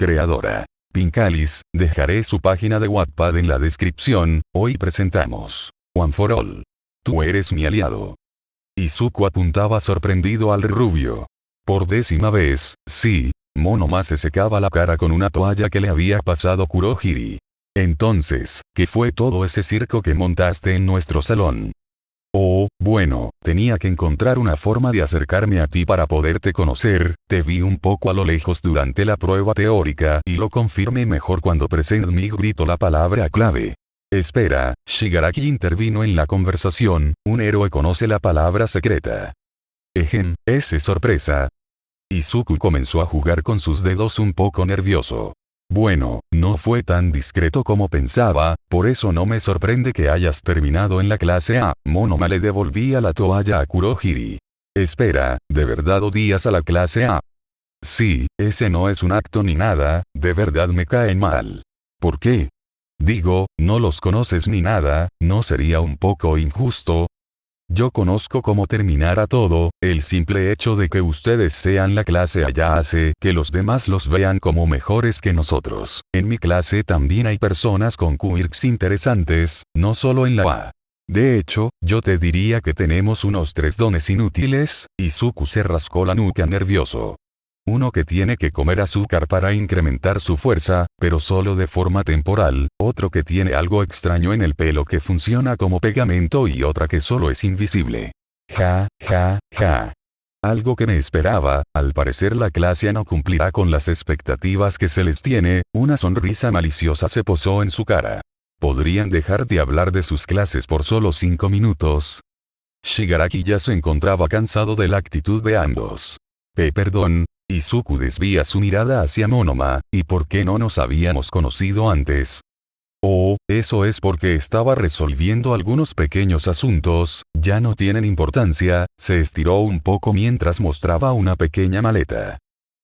creadora. Pinkalis, dejaré su página de Wattpad en la descripción. Hoy presentamos One for All. Tú eres mi aliado. Izuku apuntaba sorprendido al rubio. Por 10ª vez, sí, Monoma se secaba la cara con una toalla que le había pasado Kurohiri. Entonces, ¿qué fue todo ese circo que montaste en nuestro salón? Oh, bueno, tenía que encontrar una forma de acercarme a ti para poderte conocer. Te vi un poco a lo lejos durante la prueba teórica y lo confirmé mejor cuando Present Me gritó la palabra clave. Espera, Shigaraki intervino en la conversación. Un héroe conoce la palabra secreta. ¿Es sorpresa? Izuku comenzó a jugar con sus dedos un poco nervioso. Bueno, no fue tan discreto como pensaba, por eso no me sorprende que hayas terminado en la clase A. Monoma le devolvía la toalla a Kurohiri. Espera, ¿de verdad odias a la clase A? Sí, ese no es un acto ni nada, de verdad me caen mal. ¿Por qué? Digo, no los conoces ni nada, ¿no sería un poco injusto? Yo conozco cómo terminará todo, el simple hecho de que ustedes sean la clase A ya hace que los demás los vean como mejores que nosotros. En mi clase también hay personas con quirks interesantes, no solo en la A. De hecho, yo te diría que tenemos unos 3 dones inútiles. Izuku se rascó la nuca nervioso. Uno que tiene que comer azúcar para incrementar su fuerza, pero solo de forma temporal, otro que tiene algo extraño en el pelo que funciona como pegamento y otra que solo es invisible. Ja, ja, ja. Algo que me esperaba, al parecer la clase no cumplirá con las expectativas que se les tiene. Una sonrisa maliciosa se posó en su cara. ¿Podrían dejar de hablar de sus clases por solo 5 minutos? Shigaraki ya se encontraba cansado de la actitud de ambos. Perdón. Izuku desvía su mirada hacia Monoma. ¿Y por qué no nos habíamos conocido antes? Oh, eso es porque estaba resolviendo algunos pequeños asuntos, ya no tienen importancia. Se estiró un poco mientras mostraba una pequeña maleta.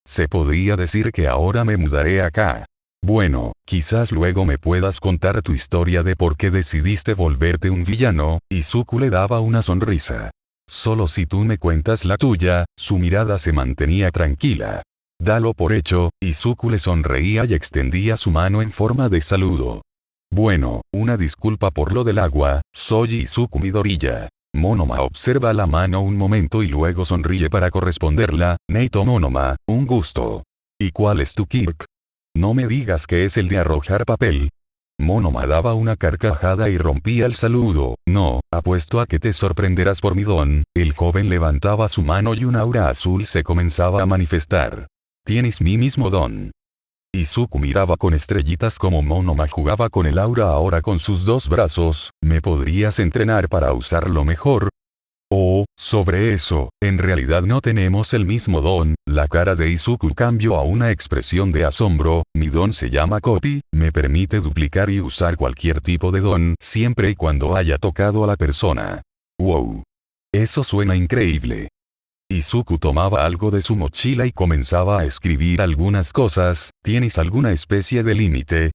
Se podría decir que ahora me mudaré acá. Bueno, quizás luego me puedas contar tu historia de por qué decidiste volverte un villano. Izuku le daba una sonrisa. Solo si tú me cuentas la tuya. Su mirada se mantenía tranquila. Dalo por hecho. Izuku le sonreía y extendía su mano en forma de saludo. Bueno, una disculpa por lo del agua, soy Izuku Midoriya. Monoma observa la mano un momento y luego sonríe para corresponderla. Neito Monoma, un gusto. ¿Y cuál es tu quirk? No me digas que es el de arrojar papel. Monoma daba una carcajada y rompía el saludo. No, apuesto a que te sorprenderás por mi don. El joven levantaba su mano y un aura azul se comenzaba a manifestar. Tienes mi mismo don. Izuku miraba con estrellitas como Monoma jugaba con el aura ahora con sus 2 brazos. ¿Me podrías entrenar para usarlo mejor? Oh, sobre eso, en realidad no tenemos el mismo don. La cara de Izuku cambió a una expresión de asombro. Mi don se llama Copy, me permite duplicar y usar cualquier tipo de don siempre y cuando haya tocado a la persona. Wow. Eso suena increíble. Izuku tomaba algo de su mochila y comenzaba a escribir algunas cosas. ¿Tienes alguna especie de límite?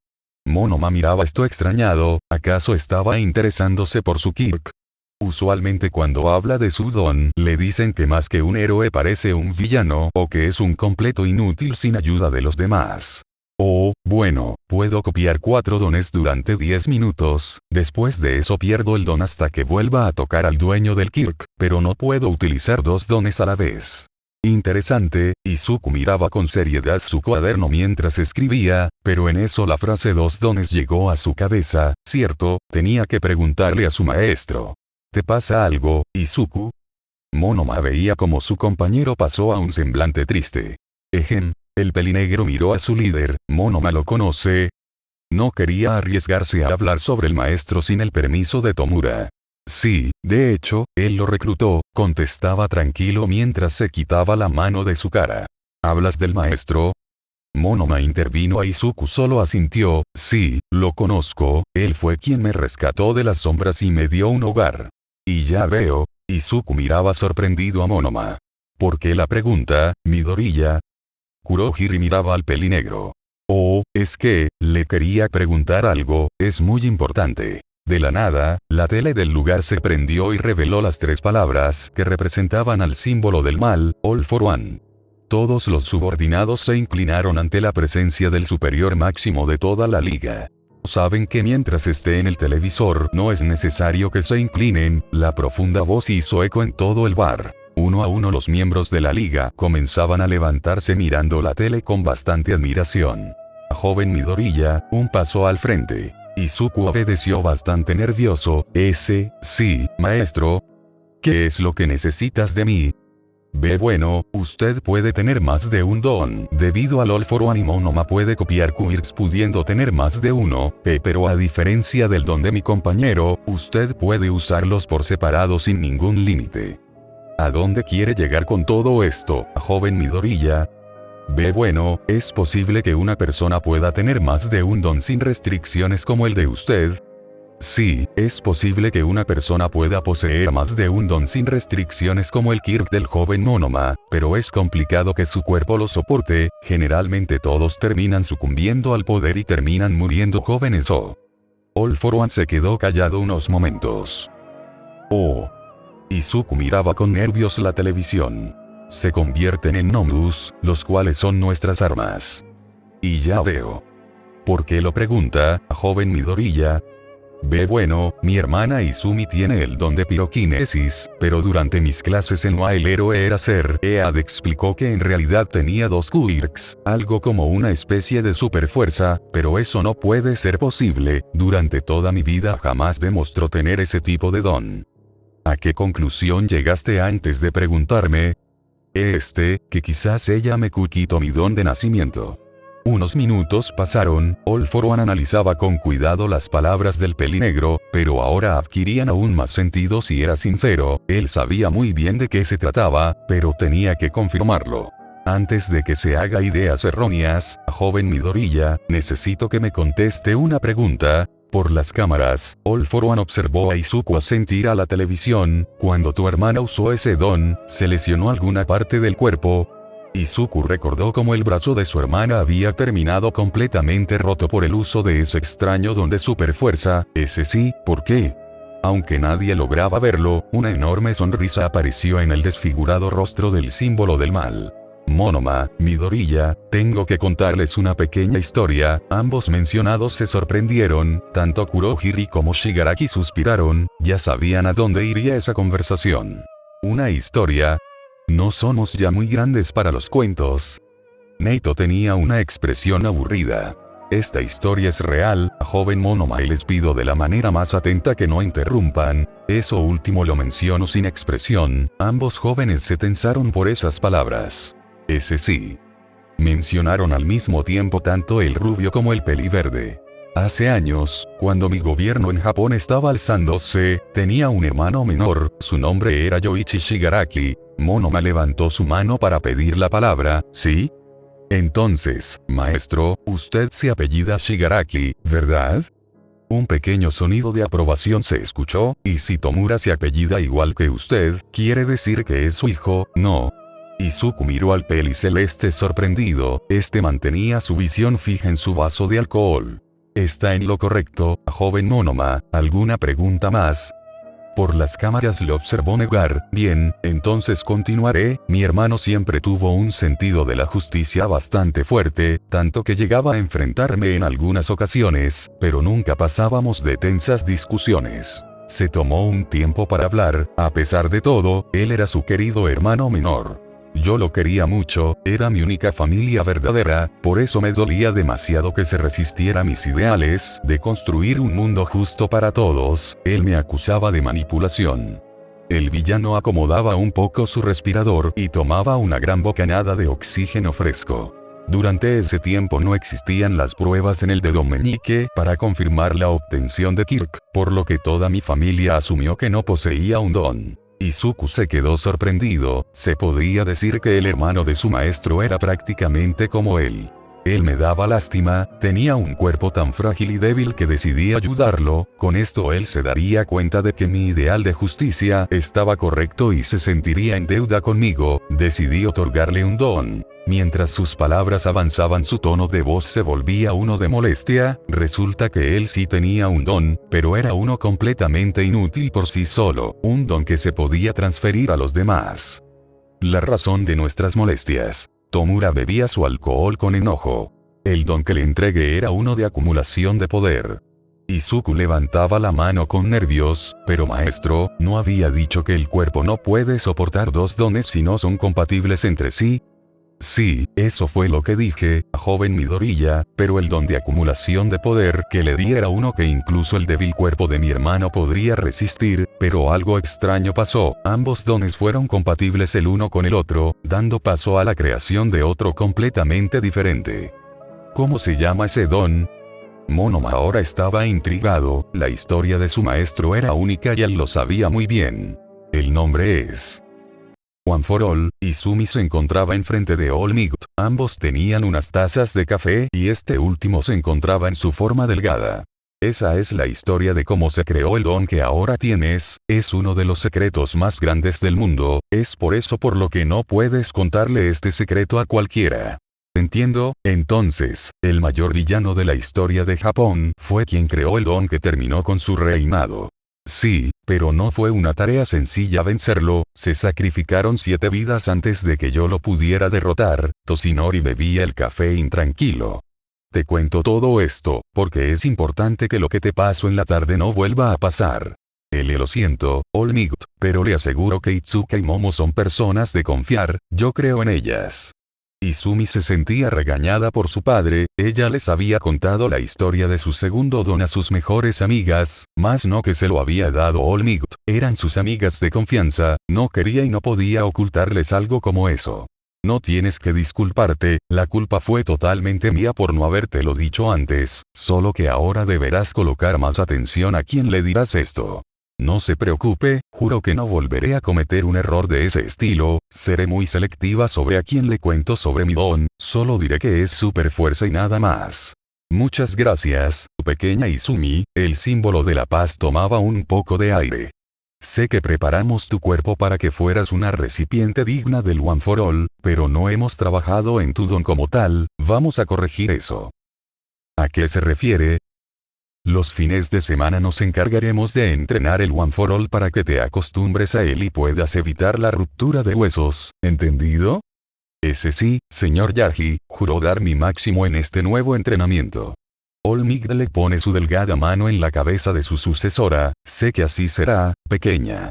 Monoma miraba esto extrañado. ¿Acaso estaba interesándose por su quirk? Usualmente cuando habla de su don, le dicen que más que un héroe parece un villano o que es un completo inútil sin ayuda de los demás. Oh, bueno, puedo copiar 4 dones durante 10 minutos, después de eso pierdo el don hasta que vuelva a tocar al dueño del quirk, pero no puedo utilizar 2 dones a la vez. Interesante. Izuku miraba con seriedad su cuaderno mientras escribía, pero en eso la frase 2 dones llegó a su cabeza. Cierto, tenía que preguntarle a su maestro. ¿Te pasa algo, Izuku? Monoma veía como su compañero pasó a un semblante triste. El pelinegro miró a su líder. ¿Monoma lo conoce? No quería arriesgarse a hablar sobre el maestro sin el permiso de Tomura. Sí, de hecho, él lo reclutó, contestaba tranquilo mientras se quitaba la mano de su cara. ¿Hablas del maestro? Monoma intervino a Izuku solo asintió. Sí, lo conozco, él fue quien me rescató de las sombras y me dio un hogar. Y ya veo. Izuku miraba sorprendido a Monoma. ¿Por qué la pregunta, Midoriya? Kurohiri miraba al pelinegro. Oh, es que, le quería preguntar algo, es muy importante. De la nada, la tele del lugar se prendió y reveló las 3 palabras que representaban al símbolo del mal, All for One. Todos los subordinados se inclinaron ante la presencia del superior máximo de toda la liga. Saben que mientras esté en el televisor no es necesario que se inclinen, la profunda voz hizo eco en todo el bar. Uno a uno los miembros de la liga comenzaban a levantarse mirando la tele con bastante admiración. La joven Midoriya, un paso al frente. Izuku obedeció bastante nervioso. Sí, maestro. ¿Qué es lo que necesitas de mí? Bueno, usted puede tener más de un don. Debido al All for One y Monoma puede copiar quirks pudiendo tener más de uno, pero a diferencia del don de mi compañero, usted puede usarlos por separado sin ningún límite. ¿A dónde quiere llegar con todo esto, joven Midoriya? Bueno, es posible que una persona pueda tener más de un don sin restricciones como el de usted. Sí, es posible que una persona pueda poseer más de un don sin restricciones como el Kirk del joven Monoma, pero es complicado que su cuerpo lo soporte. Generalmente todos terminan sucumbiendo al poder y terminan muriendo jóvenes. All for One se quedó callado unos momentos. Izuku miraba con nervios la televisión. Se convierten en Nomus, los cuales son nuestras armas. Y ya veo. ¿Por qué lo pregunta, joven Midoriya? Bueno, mi hermana Izumi tiene el don de piroquinesis, pero durante mis clases en WA el héroe era ser. Ead explicó que en realidad tenía dos quirks, algo como una especie de superfuerza, pero eso no puede ser posible. Durante toda mi vida jamás demostró tener ese tipo de don. ¿A qué conclusión llegaste antes de preguntarme? Que quizás ella me quitó mi don de nacimiento. Unos minutos pasaron, All for One analizaba con cuidado las palabras del pelinegro, pero ahora adquirían aún más sentido si era sincero. Él sabía muy bien de qué se trataba, pero tenía que confirmarlo. Antes de que se haga ideas erróneas, joven Midoriya, necesito que me conteste una pregunta. Por las cámaras, All for One observó a Izuku asentir a la televisión. Cuando tu hermana usó ese don, ¿se lesionó alguna parte del cuerpo? Izuku recordó cómo el brazo de su hermana había terminado completamente roto por el uso de ese extraño don de superfuerza. Sí, ¿por qué? Aunque nadie lograba verlo, una enorme sonrisa apareció en el desfigurado rostro del símbolo del mal. Monoma, Midoriya, tengo que contarles una pequeña historia. Ambos mencionados se sorprendieron, tanto Kurohiri como Shigaraki suspiraron, ya sabían a dónde iría esa conversación. ¿Una historia? ¿No somos ya muy grandes para los cuentos? Neito tenía una expresión aburrida. Esta historia es real, joven Monoma, y les pido de la manera más atenta que no interrumpan. Eso último lo menciono sin expresión. Ambos jóvenes se tensaron por esas palabras. Sí. Mencionaron al mismo tiempo tanto el rubio como el peliverde. Hace años, cuando mi gobierno en Japón estaba alzándose, tenía un hermano menor, su nombre era Yoichi Shigaraki. Monoma levantó su mano para pedir la palabra. ¿Sí? Entonces, maestro, usted se apellida Shigaraki, ¿verdad? Un pequeño sonido de aprobación se escuchó, y si Tomura se apellida igual que usted, ¿quiere decir que es su hijo? No. Izuku miró al peliceleste sorprendido. Mantenía su visión fija en su vaso de alcohol. Está en lo correcto, joven Monoma. ¿Alguna pregunta más? Por las cámaras lo observó negar. Bien, entonces continuaré. Mi hermano siempre tuvo un sentido de la justicia bastante fuerte, tanto que llegaba a enfrentarme en algunas ocasiones, pero nunca pasábamos de tensas discusiones. Se tomó un tiempo para hablar. A pesar de todo, él era su querido hermano menor. Yo lo quería mucho, era mi única familia verdadera, por eso me dolía demasiado que se resistiera a mis ideales, de construir un mundo justo para todos. Él me acusaba de manipulación. El villano acomodaba un poco su respirador y tomaba una gran bocanada de oxígeno fresco. Durante ese tiempo no existían las pruebas en el dedo meñique para confirmar la obtención de Kirk, por lo que toda mi familia asumió que no poseía un don. Izuku se quedó sorprendido. Se podría decir que el hermano de su maestro era prácticamente como él. Él me daba lástima, tenía un cuerpo tan frágil y débil que decidí ayudarlo. Con esto él se daría cuenta de que mi ideal de justicia estaba correcto y se sentiría en deuda conmigo. Decidí otorgarle un don. Mientras sus palabras avanzaban, su tono de voz se volvía uno de molestia. Resulta que él sí tenía un don, pero era uno completamente inútil por sí solo, un don que se podía transferir a los demás. La razón de nuestras molestias. Tomura bebía su alcohol con enojo. El don que le entregué era uno de acumulación de poder. Izuku levantaba la mano con nervios, pero maestro, ¿no había dicho que el cuerpo no puede soportar dos dones si no son compatibles entre sí? Sí, eso fue lo que dije, joven Midoriya, pero el don de acumulación de poder que le di era uno que incluso el débil cuerpo de mi hermano podría resistir, pero algo extraño pasó, ambos dones fueron compatibles el uno con el otro, dando paso a la creación de otro completamente diferente. ¿Cómo se llama ese don? Monoma ahora estaba intrigado, la historia de su maestro era única y él lo sabía muy bien. El nombre es One for All. Izumi se encontraba enfrente de All Might. Ambos tenían unas tazas de café y este último se encontraba en su forma delgada. Esa es la historia de cómo se creó el don que ahora tienes, es uno de los secretos más grandes del mundo, es por eso por lo que no puedes contarle este secreto a cualquiera. Entiendo, entonces, el mayor villano de la historia de Japón fue quien creó el don que terminó con su reinado. Sí, pero no fue una tarea sencilla vencerlo, se sacrificaron 7 vidas antes de que yo lo pudiera derrotar. Toshinori bebía el café intranquilo. Te cuento todo esto, porque es importante que lo que te pasó en la tarde no vuelva a pasar. Lo siento, All Might, pero le aseguro que Itsuka y Momo son personas de confiar, yo creo en ellas. Izumi se sentía regañada por su padre, ella les había contado la historia de su segundo don a sus mejores amigas, más no que se lo había dado All Might, eran sus amigas de confianza, no quería y no podía ocultarles algo como eso. No tienes que disculparte, la culpa fue totalmente mía por no habértelo dicho antes, solo que ahora deberás colocar más atención a quién le dirás esto. No se preocupe, juro que no volveré a cometer un error de ese estilo, seré muy selectiva sobre a quién le cuento sobre mi don, solo diré que es super fuerza y nada más. Muchas gracias, pequeña Izumi, el símbolo de la paz tomaba un poco de aire. Sé que preparamos tu cuerpo para que fueras una recipiente digna del One for All, pero no hemos trabajado en tu don como tal, vamos a corregir eso. ¿A qué se refiere? Los fines de semana nos encargaremos de entrenar el One for All para que te acostumbres a él y puedas evitar la ruptura de huesos, ¿entendido? Ese sí, señor Yagi, juro dar mi máximo en este nuevo entrenamiento. All Might le pone su delgada mano en la cabeza de su sucesora, sé que así será, pequeña.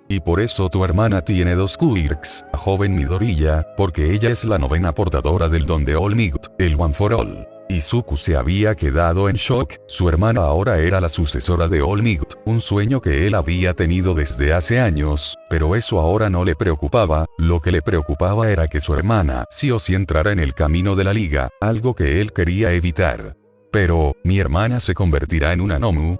Y por eso tu hermana tiene 2 quirks, joven Midoriya, porque ella es la 9ª portadora del don de All Might, el One for All. Izuku se había quedado en shock, su hermana ahora era la sucesora de All Might, un sueño que él había tenido desde hace años, pero eso ahora no le preocupaba, lo que le preocupaba era que su hermana sí o sí entrara en el camino de la liga, algo que él quería evitar. Pero, ¿mi hermana se convertirá en una Nomu?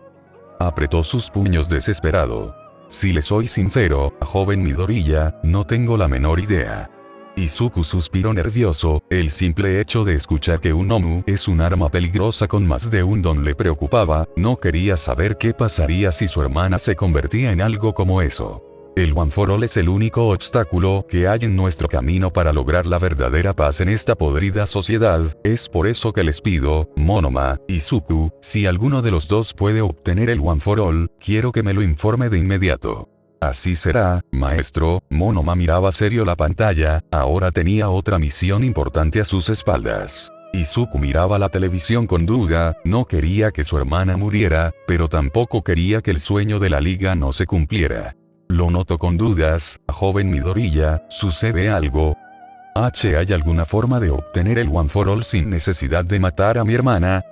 Apretó sus puños desesperado. Si le soy sincero, joven Midoriya, no tengo la menor idea. Izuku suspiró nervioso, el simple hecho de escuchar que un Nomu es un arma peligrosa con más de un don le preocupaba, no quería saber qué pasaría si su hermana se convertía en algo como eso. El One for All es el único obstáculo que hay en nuestro camino para lograr la verdadera paz en esta podrida sociedad, es por eso que les pido, Monoma, Izuku, si alguno de los dos puede obtener el One for All, quiero que me lo informe de inmediato. Así será, maestro. Monoma miraba serio la pantalla, ahora tenía otra misión importante a sus espaldas. Izuku miraba la televisión con duda, no quería que su hermana muriera, pero tampoco quería que el sueño de la liga no se cumpliera. Lo noto con dudas, joven Midoriya, ¿sucede algo? ¿Hay alguna forma de obtener el One for All sin necesidad de matar a mi hermana?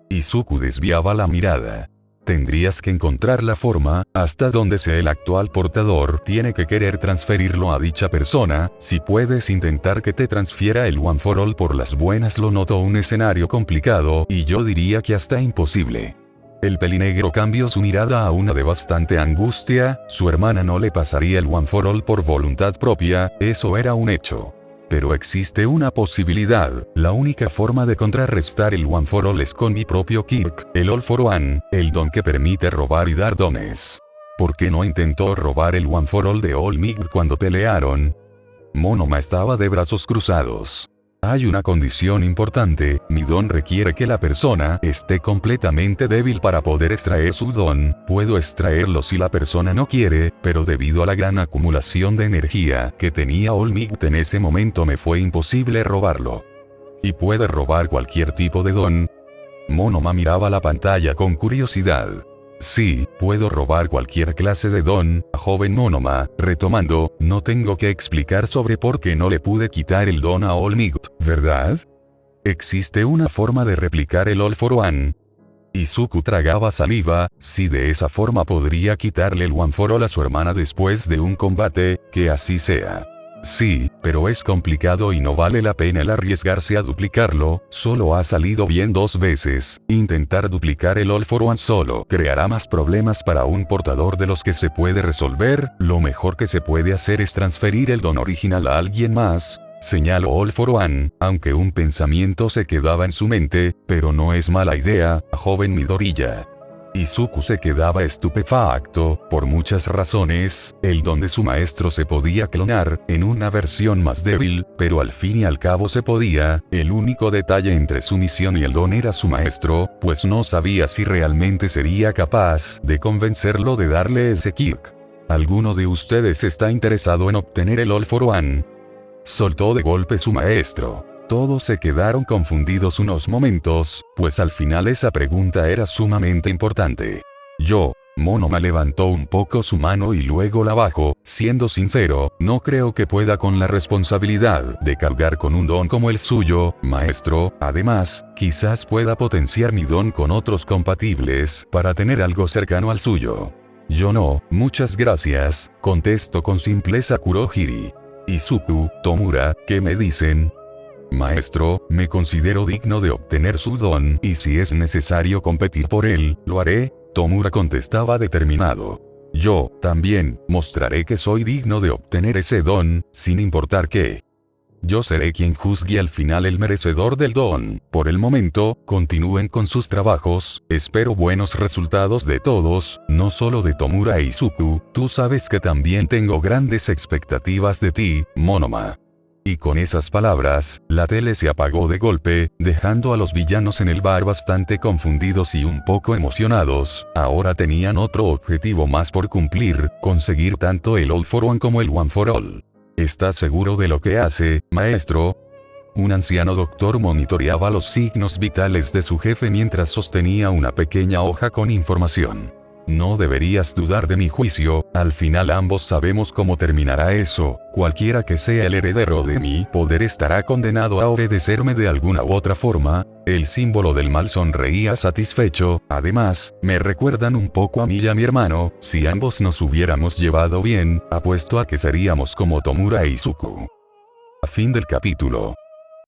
Izuku desviaba la mirada. Tendrías que encontrar la forma, hasta donde sea el actual portador tiene que querer transferirlo a dicha persona, si puedes intentar que te transfiera el One for All por las buenas lo noto un escenario complicado y yo diría que hasta imposible. El pelinegro cambió su mirada a una de bastante angustia, su hermana no le pasaría el One for All por voluntad propia, eso era un hecho. Pero existe una posibilidad, la única forma de contrarrestar el One for All es con mi propio quirk, el All for One, el don que permite robar y dar dones. ¿Por qué no intentó robar el One for All de All Might cuando pelearon? Monoma estaba de brazos cruzados. Hay una condición importante, mi don requiere que la persona esté completamente débil para poder extraer su don, puedo extraerlo si la persona no quiere, pero debido a la gran acumulación de energía que tenía Olmigt en ese momento me fue imposible robarlo. ¿Y puede robar cualquier tipo de don? Monoma miraba la pantalla con curiosidad. Sí, puedo robar cualquier clase de don, joven Monoma, retomando, no tengo que explicar sobre por qué no le pude quitar el don a Olmigt, ¿verdad? Existe una forma de replicar el All for One. Izuku tragaba saliva, si de esa forma podría quitarle el One for All a su hermana después de un combate, que así sea. Sí, pero es complicado y no vale la pena el arriesgarse a duplicarlo, solo ha salido bien 2 veces, intentar duplicar el All for One solo creará más problemas para un portador de los que se puede resolver, lo mejor que se puede hacer es transferir el don original a alguien más. Señaló All for One, aunque un pensamiento se quedaba en su mente, pero no es mala idea, joven Midoriya. Izuku se quedaba estupefacto, por muchas razones, el don de su maestro se podía clonar, en una versión más débil, pero al fin y al cabo se podía, el único detalle entre su misión y el don era su maestro, pues no sabía si realmente sería capaz de convencerlo de darle ese kick. ¿Alguno de ustedes está interesado en obtener el All for One? Soltó de golpe su maestro. Todos se quedaron confundidos unos momentos, pues al final esa pregunta era sumamente importante. Monoma levantó un poco su mano y luego la bajó, siendo sincero, no creo que pueda con la responsabilidad de cargar con un don como el suyo, maestro, además, quizás pueda potenciar mi don con otros compatibles para tener algo cercano al suyo. Yo no, muchas gracias, contestó con simpleza Kurohiri. Izuku, Tomura, ¿qué me dicen? Maestro, me considero digno de obtener su don, y si es necesario competir por él, lo haré, Tomura contestaba determinado. Yo, también, mostraré que soy digno de obtener ese don, sin importar qué. Yo seré quien juzgue al final el merecedor del don. Por el momento, continúen con sus trabajos, espero buenos resultados de todos, no solo de Tomura e Izuku, tú sabes que también tengo grandes expectativas de ti, Monoma. Y con esas palabras, la tele se apagó de golpe, dejando a los villanos en el bar bastante confundidos y un poco emocionados. Ahora tenían otro objetivo más por cumplir, conseguir tanto el All for One como el One for All. ¿Estás seguro de lo que hace, maestro? Un anciano doctor monitoreaba los signos vitales de su jefe mientras sostenía una pequeña hoja con información. No deberías dudar de mi juicio, al final ambos sabemos cómo terminará eso, cualquiera que sea el heredero de mi poder estará condenado a obedecerme de alguna u otra forma. El símbolo del mal sonreía satisfecho, además, me recuerdan un poco a mí y a mi hermano, si ambos nos hubiéramos llevado bien, apuesto a que seríamos como Tomura e Izuku. Fin del capítulo.